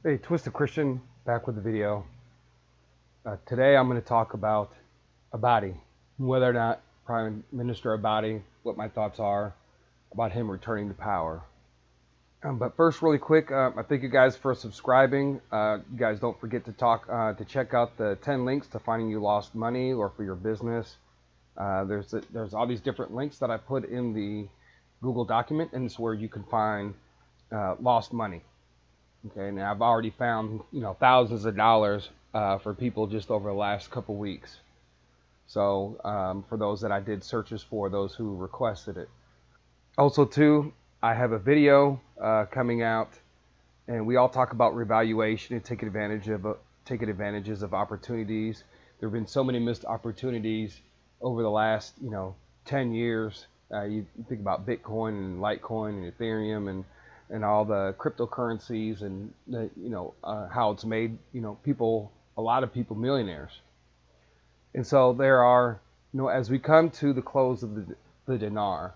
Hey, Twisted Christian, back with the video. Today I'm going to talk about Abadi, whether or not Prime Minister Abadi, what my thoughts are about him returning to power. But first, really quick, I thank you guys for subscribing. You guys don't forget to check out the 10 links to finding you lost money or for your business. There's all these different links that I put in the Google document, and it's where you can find lost money. Okay, now I've already found thousands of dollars for people just over the last couple weeks. So for those that I did searches for, those who requested it. Also, too, I have a video coming out, and we all talk about revaluation and taking advantages of opportunities. There have been so many missed opportunities over the last 10 years. You think about Bitcoin and Litecoin and Ethereum and all the cryptocurrencies and how it's made a lot of people millionaires. And so there are, as we come to the close of the dinar,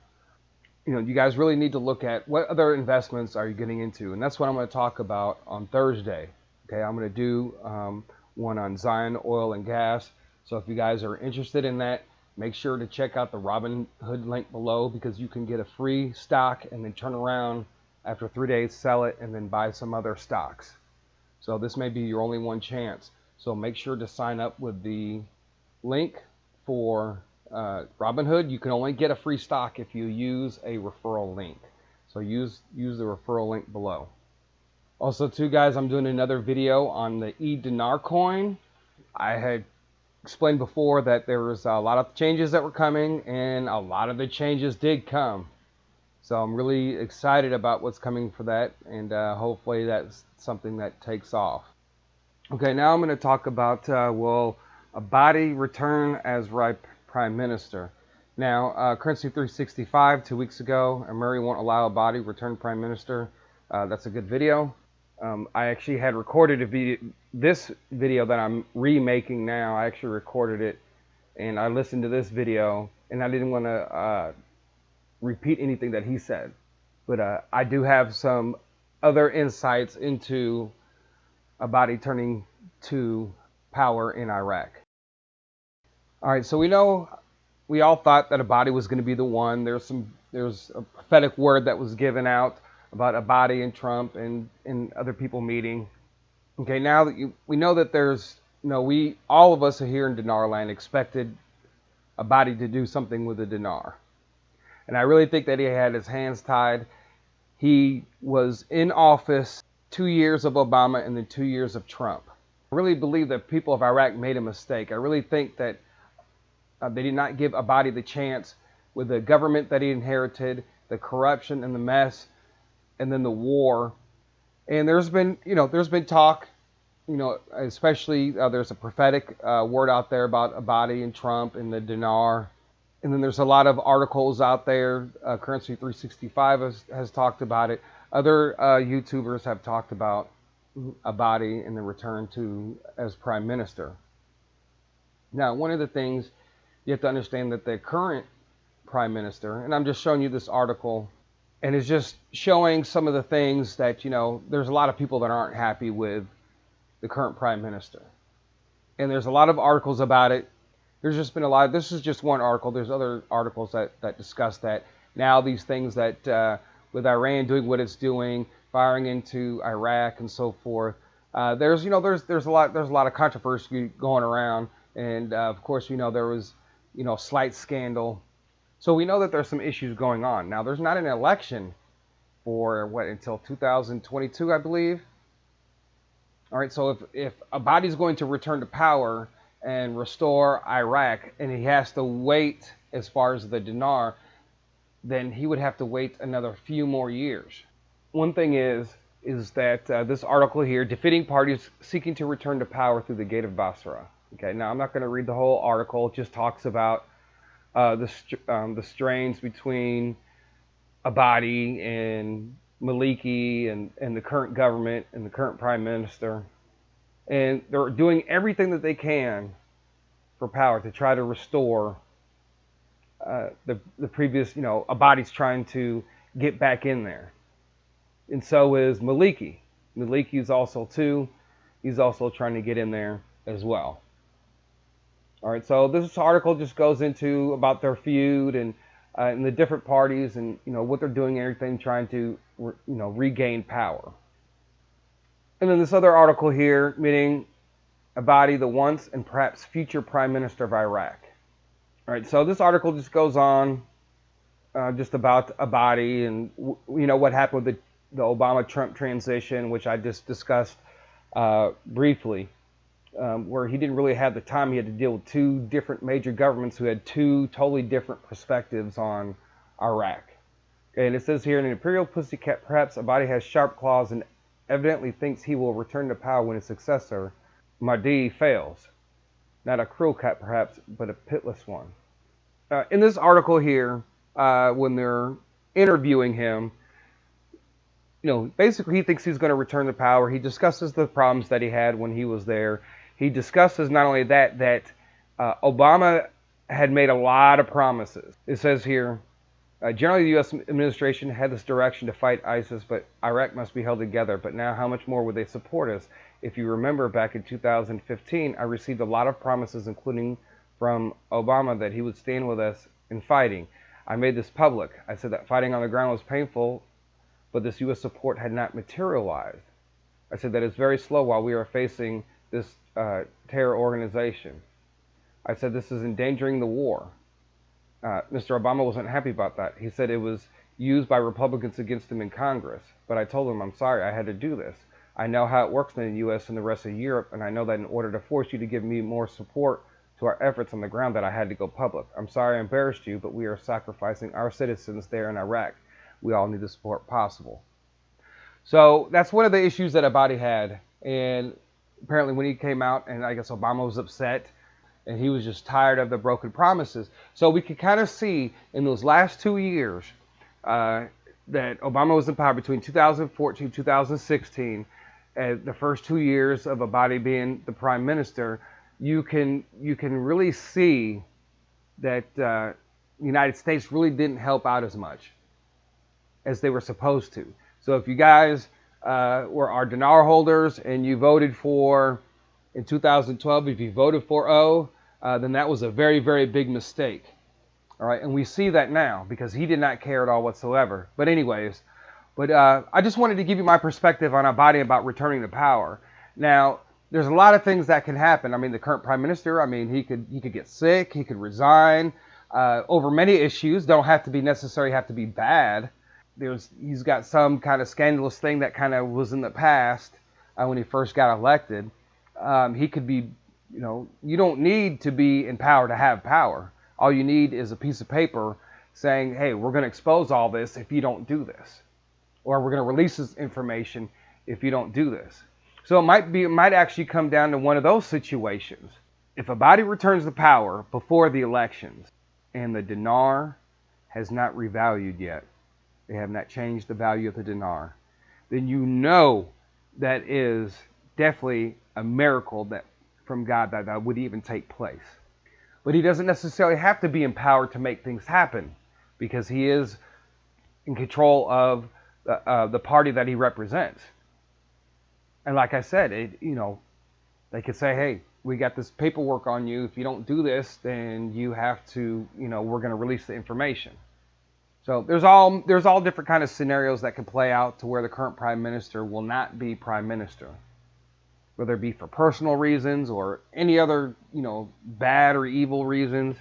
you guys really need to look at what other investments are you getting into, and that's what I'm going to talk about on Thursday. Okay, I'm going to do one on Zion Oil and Gas. So if you guys are interested in that, make sure to check out the RobinHood link below, because you can get a free stock and then turn around after 3 days, sell it, and then buy some other stocks. So this may be your only one chance. So make sure to sign up with the link for Robinhood. You can only get a free stock if you use a referral link. So use the referral link below. Also, too, guys, I'm doing another video on the Dinar coin. I had explained before that there was a lot of changes that were coming, and a lot of the changes did come. So I'm really excited about what's coming for that, and hopefully that's something that takes off. Okay, now I'm going to talk about, will Abadi return as Prime Minister? Now, Currency 365, 2 weeks ago, Murray won't allow Abadi return Prime Minister. That's a good video. I actually had recorded this video that I'm remaking now. I actually recorded it, and I listened to this video, and I didn't want to repeat anything that he said. But I do have some other insights into Abadi turning to power in Iraq. All right, so we all thought that Abadi was going to be the one. There's a prophetic word that was given out about Abadi and Trump and other people meeting. Okay, now that we know that all of us here in Dinar land expected Abadi to do something with the dinar. And I really think that he had his hands tied. He was in office 2 years of Obama and then 2 years of Trump. I really believe that people of Iraq made a mistake. I really think that they did not give Abadi the chance with the government that he inherited, the corruption and the mess, and then the war. And there's been talk, especially there's a prophetic word out there about Abadi and Trump and the dinar. And then there's a lot of articles out there. Currency 365 has talked about it. Other YouTubers have talked about Abadi and the return as Prime Minister. Now, one of the things you have to understand that the current Prime Minister, and I'm just showing you this article, and it's just showing some of the things that, there's a lot of people that aren't happy with the current Prime Minister. And there's a lot of articles about it. There's just been a lot. This is just one article. There's other articles that discuss that. Now these things that with Iran doing what it's doing, firing into Iraq and so forth. There's a lot of controversy going around, and of course there was slight scandal. So we know that there's some issues going on. Now there's not an election for until 2022, I believe. All right. So if Abadi's going to return to power and restore Iraq, and he has to wait as far as the dinar, then he would have to wait another few more years. One thing is that this article here, defeating parties seeking to return to power through the gate of Basra. Okay, now I'm not going to read the whole article. It just talks about the strains between Abadi and Maliki and the current government and the current prime minister. And they're doing everything that they can for power to try to restore the previous, Abadi's trying to get back in there. And so is Maliki. Maliki's also too. He's also trying to get in there as well. All right, so this article just goes into about their feud and the different parties and what they're doing, and everything, trying to regain power. And then this other article here, meaning Abadi, the once and perhaps future Prime Minister of Iraq. All right, so this article just goes on just about Abadi and what happened with the Obama-Trump transition, which I just discussed briefly, where he didn't really have the time. He had to deal with two different major governments who had two totally different perspectives on Iraq. Okay, and it says here, an imperial pussycat, perhaps Abadi has sharp claws and evidently thinks he will return to power when his successor, Mahdi, fails. Not a cruel cat, perhaps, but a pitiless one. In this article here, when they're interviewing him, basically he thinks he's going to return to power. He discusses the problems that he had when he was there. He discusses not only that Obama had made a lot of promises. It says here, generally the U.S. administration had this direction to fight ISIS, but Iraq must be held together. But now how much more would they support us? If you remember back in 2015, I received a lot of promises, including from Obama, that he would stand with us in fighting. I made this public. I said that fighting on the ground was painful, but this U.S. support had not materialized. I said that it's very slow while we are facing this terror organization. I said this is endangering the war. Mr. Obama wasn't happy about that. He said it was used by Republicans against him in Congress. But I told him, I'm sorry, I had to do this. I know how it works in the U.S. and the rest of Europe, and I know that in order to force you to give me more support to our efforts on the ground, that I had to go public. I'm sorry I embarrassed you, but we are sacrificing our citizens there in Iraq. We all need the support possible. So that's one of the issues that Abadi had. And apparently when he came out, and I guess Obama was upset, and he was just tired of the broken promises. So we could kind of see in those last 2 years that Obama was in power between 2014 and 2016, the first 2 years of Abadi being the prime minister. You can really see that the United States really didn't help out as much as they were supposed to. So if you guys were our Dinar holders and you voted for, in 2012, if you voted for O, then that was a very, very big mistake. All right, and we see that now because he did not care at all whatsoever. But anyways, I just wanted to give you my perspective on Abadi about returning to power. Now, there's a lot of things that can happen. I mean, the current prime minister, I mean, he could get sick, he could resign over many issues. Don't have to be necessarily have to be bad. He's got some kind of scandalous thing that kind of was in the past when he first got elected. He could be, you don't need to be in power to have power. All you need is a piece of paper saying, hey, we're going to expose all this if you don't do this. Or we're going to release this information if you don't do this. So it might actually come down to one of those situations. If Abadi returns to power before the elections and the dinar has not revalued yet, they have not changed the value of the dinar, then that is definitely a miracle that from God that would even take place. But he doesn't necessarily have to be empowered to make things happen because he is in control of the party that he represents. And like I said, they could say, hey, we got this paperwork on you. If you don't do this, then you have to, we're going to release the information. So there's all different kind of scenarios that can play out to where the current prime minister will not be prime minister, whether it be for personal reasons or any other, bad or evil reasons.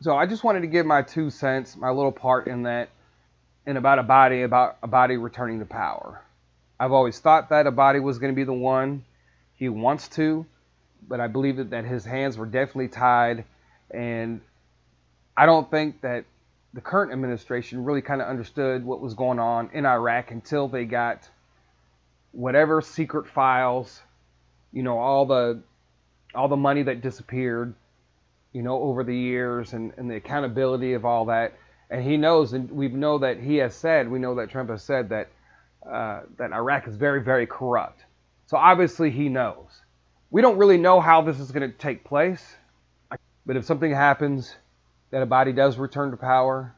So I just wanted to give my 2 cents, my little part in that, and about Abadi returning to power. I've always thought that Abadi was going to be the one. He wants to, but I believe that his hands were definitely tied, and I don't think that the current administration really kind of understood what was going on in Iraq until they got whatever secret files, all the money that disappeared, over the years and the accountability of all that. And he knows, and we know that Trump has said that Iraq is very, very corrupt. So obviously he knows. We don't really know how this is going to take place, but if something happens that Abadi does return to power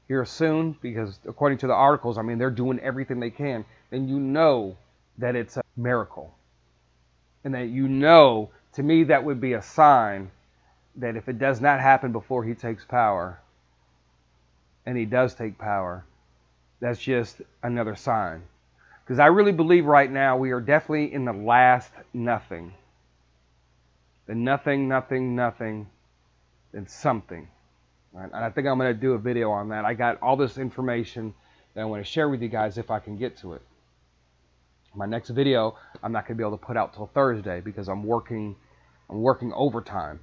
here soon, because according to the articles, I mean, they're doing everything they can, then that it's a miracle. And that you know, to me, that would be a sign that if it does not happen before he takes power, and he does take power, that's just another sign. Because I really believe right now we are definitely in the last nothing. The nothing, nothing, nothing, and something. Right? And I think I'm going to do a video on that. I got all this information that I want to share with you guys if I can get to it. My next video, I'm not going to be able to put out till Thursday because I'm working overtime.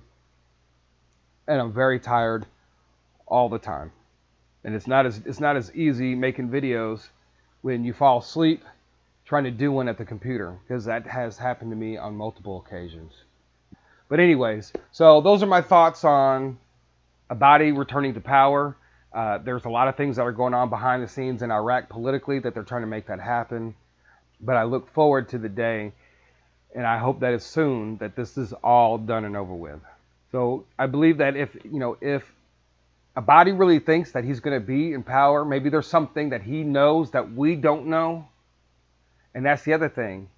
And I'm very tired all the time. And it's not as easy making videos when you fall asleep trying to do one at the computer, because that has happened to me on multiple occasions. But anyways, so those are my thoughts on Abadi returning to power. There's a lot of things that are going on behind the scenes in Iraq politically that they're trying to make that happen. But I look forward to the day, and I hope that it's soon, that this is all done and over with. So I believe that if Abadi really thinks that he's going to be in power, maybe there's something that he knows that we don't know. And that's the other thing,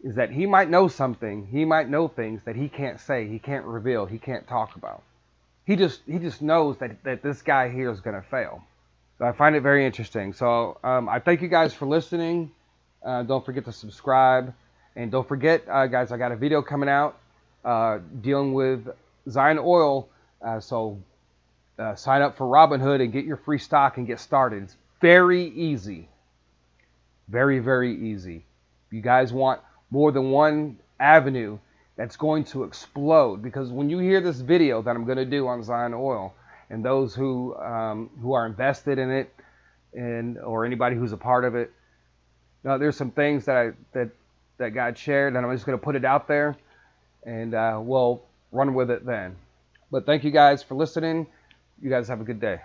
is that he might know something, he might know things that he can't say, he can't reveal, he can't talk about. He just knows that this guy here is going to fail. So I find it very interesting. So I thank you guys for listening. Don't forget to subscribe. And don't forget, guys, I got a video coming out dealing with Zion Oil. So sign up for RobinHood and get your free stock and get started. It's very easy. Very, very easy. If you guys want more than one avenue that's going to explode, because when you hear this video that I'm going to do on Zion Oil, and those who are invested in it, or anybody who's a part of it, there's some things that God shared, and I'm just going to put it out there, and we'll run with it then. But thank you guys for listening. You guys have a good day.